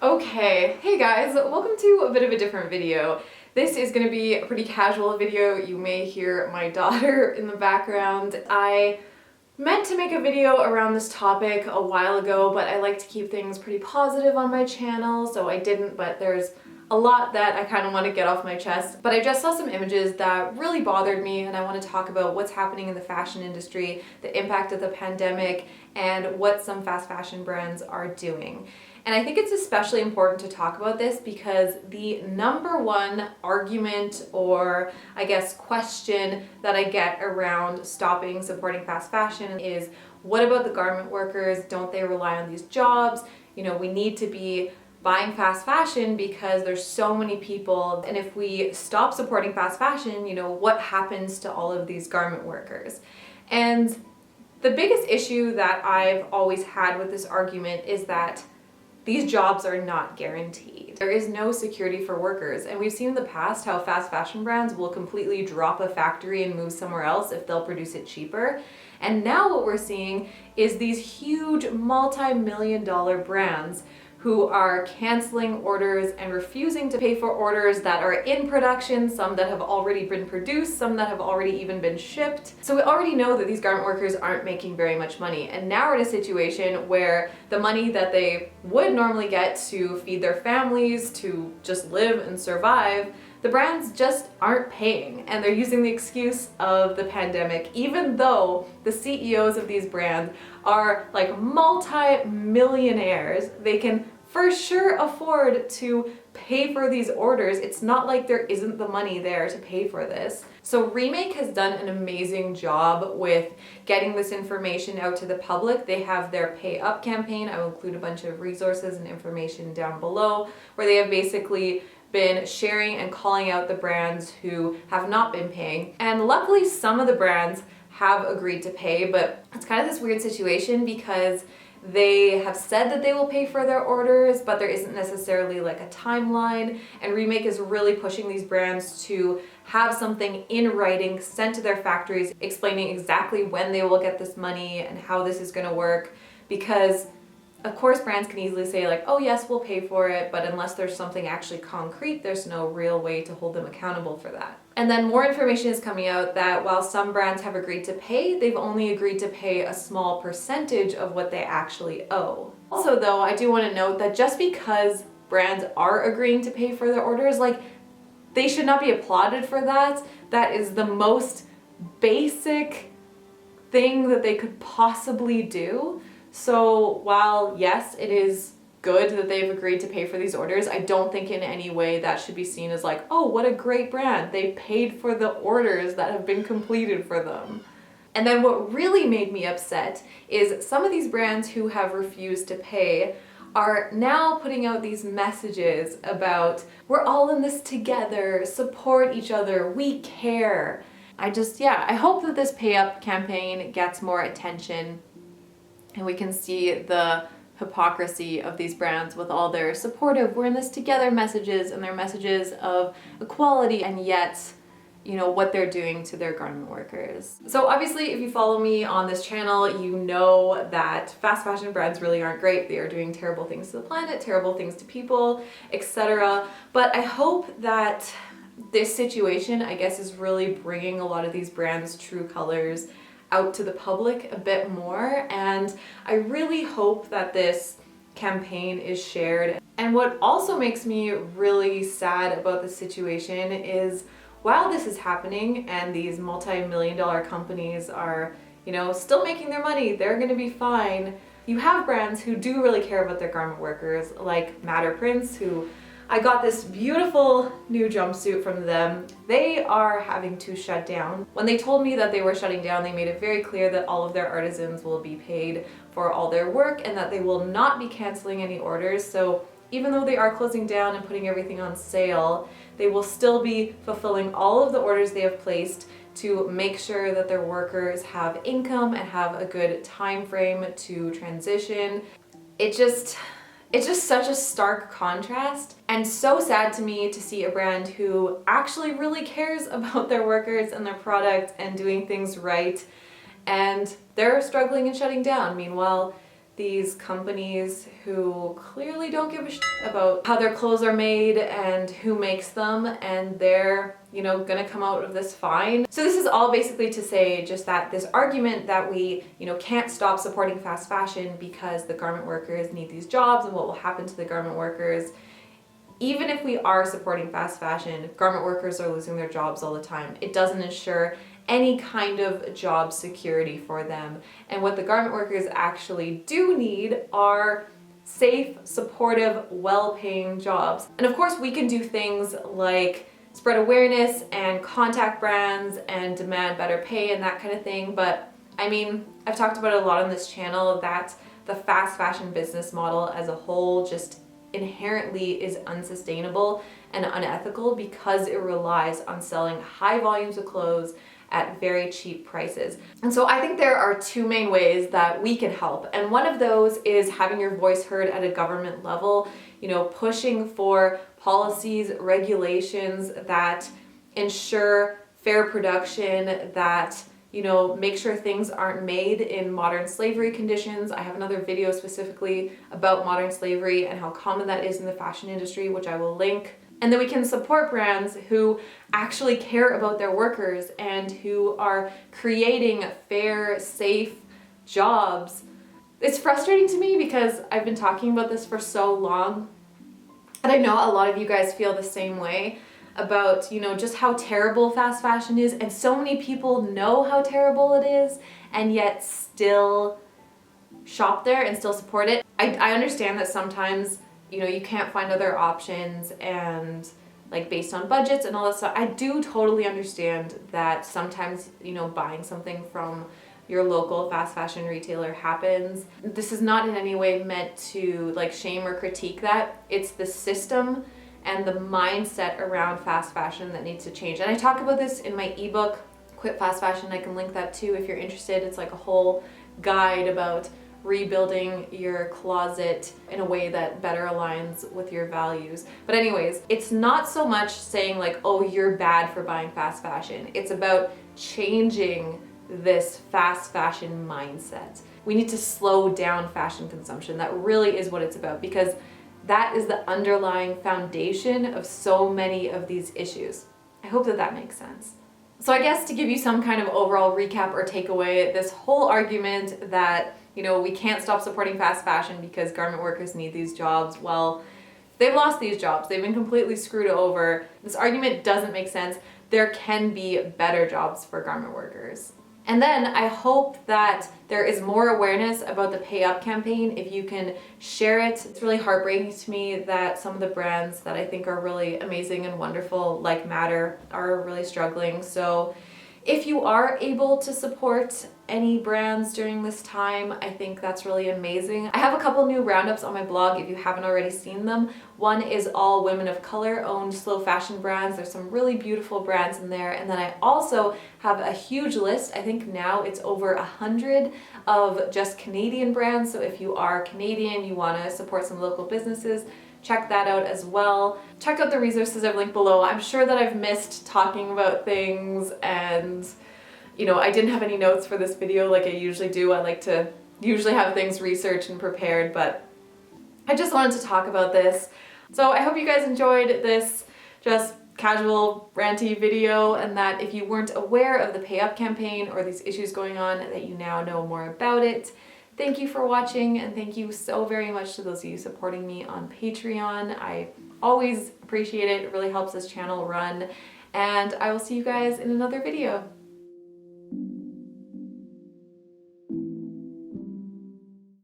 Okay, hey guys, welcome to a bit of a different video. This is going to be a pretty casual video. You may hear my daughter in the background. I meant to make a video around this topic a while ago, but I like to keep things pretty positive on my channel, so I didn't, but there's a lot that I kind of want to get off my chest. But I just saw some images that really bothered me, and I want to talk about what's happening in the fashion industry, the impact of the pandemic, and what some fast fashion brands are doing. And I think it's especially important to talk about this because the number one argument, or I guess question, that I get around stopping supporting fast fashion is, what about the garment workers? Don't they rely on these jobs? You know, we need to be buying fast fashion because there's so many people, and if we stop supporting fast fashion, you know, what happens to all of these garment workers? And the biggest issue that I've always had with this argument is that these jobs are not guaranteed. There is no security for workers, and we've seen in the past how fast fashion brands will completely drop a factory and move somewhere else if they'll produce it cheaper. And now what we're seeing is these huge multi-million-dollar brands who are canceling orders and refusing to pay for orders that are in production, some that have already been produced, some that have already even been shipped. So we already know that these garment workers aren't making very much money, and now we're in a situation where the money that they would normally get to feed their families, to just live and survive, the brands just aren't paying, and they're using the excuse of the pandemic, even though the CEOs of these brands are like multi-millionaires. They can for sure afford to pay for these orders. It's not like there isn't the money there to pay for this. So Remake has done an amazing job with getting this information out to the public. They have their Pay Up campaign. I will include a bunch of resources and information down below, where they have basically been sharing and calling out the brands who have not been paying. And luckily some of the brands have agreed to pay, but it's kind of this weird situation because they have said that they will pay for their orders, but there isn't necessarily like a timeline, and Remake is really pushing these brands to have something in writing sent to their factories explaining exactly when they will get this money and how this is going to work, because of course brands can easily say like, oh yes, we'll pay for it, but unless there's something actually concrete, there's no real way to hold them accountable for that. And then more information is coming out that while some brands have agreed to pay, they've only agreed to pay a small percentage of what they actually owe. Also though, I do want to note that just because brands are agreeing to pay for their orders, like, they should not be applauded for that. That is the most basic thing that they could possibly do. So while yes, it is good that they've agreed to pay for these orders, I don't think in any way that should be seen as like, oh, what a great brand, they paid for the orders that have been completed for them. And then what really made me upset is some of these brands who have refused to pay are now putting out these messages about, we're all in this together, support each other, we care. I hope that this Pay Up campaign gets more attention, and we can see the hypocrisy of these brands with all their supportive, we're in this together messages, and their messages of equality, and yet, you know, what they're doing to their garment workers. So obviously, if you follow me on this channel, you know that fast fashion brands really aren't great. They are doing terrible things to the planet, terrible things to people, etc. But I hope that this situation, I guess, is really bringing a lot of these brands' true colors out to the public a bit more, and I really hope that this campaign is shared. And what also makes me really sad about the situation is, while this is happening and these multi-million-dollar companies are, you know, still making their money, they're gonna be fine, you have brands who do really care about their garment workers, like Matter Prints, who I got this beautiful new jumpsuit from them. They are having to shut down. When they told me that they were shutting down, they made it very clear that all of their artisans will be paid for all their work and that they will not be canceling any orders. So even though they are closing down and putting everything on sale, they will still be fulfilling all of the orders they have placed to make sure that their workers have income and have a good time frame to transition. It's just such a stark contrast, and so sad to me to see a brand who actually really cares about their workers and their product and doing things right, and they're struggling and shutting down. Meanwhile, these companies who clearly don't give a shit about how their clothes are made and who makes them, and they're, you know, gonna come out of this fine. So this is all basically to say just that this argument that we, you know, can't stop supporting fast fashion because the garment workers need these jobs and what will happen to the garment workers. Even if we are supporting fast fashion, garment workers are losing their jobs all the time. It doesn't ensure any kind of job security for them. And what the garment workers actually do need are safe, supportive, well-paying jobs. And of course, we can do things like spread awareness and contact brands and demand better pay and that kind of thing. But I mean, I've talked about it a lot on this channel that the fast fashion business model as a whole just inherently is unsustainable and unethical because it relies on selling high volumes of clothes at very cheap prices. And so I think there are two main ways that we can help. And one of those is having your voice heard at a government level, you know, pushing for policies, regulations that ensure fair production, that, you know, make sure things aren't made in modern slavery conditions. I have another video specifically about modern slavery and how common that is in the fashion industry, which I will link. And then we can support brands who actually care about their workers and who are creating fair, safe jobs. It's frustrating to me because I've been talking about this for so long, and I know a lot of you guys feel the same way about, you know, just how terrible fast fashion is, and so many people know how terrible it is and yet still shop there and still support it. I understand that sometimes, you know, you can't find other options and like based on budgets and all that stuff. I do totally understand that sometimes, you know, buying something from your local fast fashion retailer happens. This is not in any way meant to like shame or critique that. It's the system and the mindset around fast fashion that needs to change. And I talk about this in my ebook, Quit Fast Fashion. I can link that too if you're interested. It's like a whole guide about rebuilding your closet in a way that better aligns with your values. But anyways, it's not so much saying like, oh, you're bad for buying fast fashion. It's about changing this fast fashion mindset. We need to slow down fashion consumption. That really is what it's about, because that is the underlying foundation of so many of these issues. I hope that that makes sense. So I guess to give you some kind of overall recap or takeaway, this whole argument that, you know, we can't stop supporting fast fashion because garment workers need these jobs, well, they've lost these jobs. They've been completely screwed over. This argument doesn't make sense. There can be better jobs for garment workers. And then I hope that there is more awareness about the Pay Up campaign if you can share it. It's really heartbreaking to me that some of the brands that I think are really amazing and wonderful, like Matter, are really struggling. So if you are able to support any brands during this time, I think that's really amazing. I have a couple new roundups on my blog if you haven't already seen them. One is all women of color owned slow fashion brands. There's some really beautiful brands in there. And then I also have a huge list. I think now it's over 100 of just Canadian brands. So if you are Canadian, you want to support some local businesses, check that out as well. Check out the resources I've linked below. I'm sure that I've missed talking about things, and you know, I didn't have any notes for this video like I usually do. I like to usually have things researched and prepared, but I just wanted to talk about this. So I hope you guys enjoyed this just casual ranty video, and that if you weren't aware of the Pay Up campaign or these issues going on, that you now know more about it. Thank you for watching, and thank you so very much to those of you supporting me on Patreon. I always appreciate it. It really helps this channel run, and I will see you guys in another video.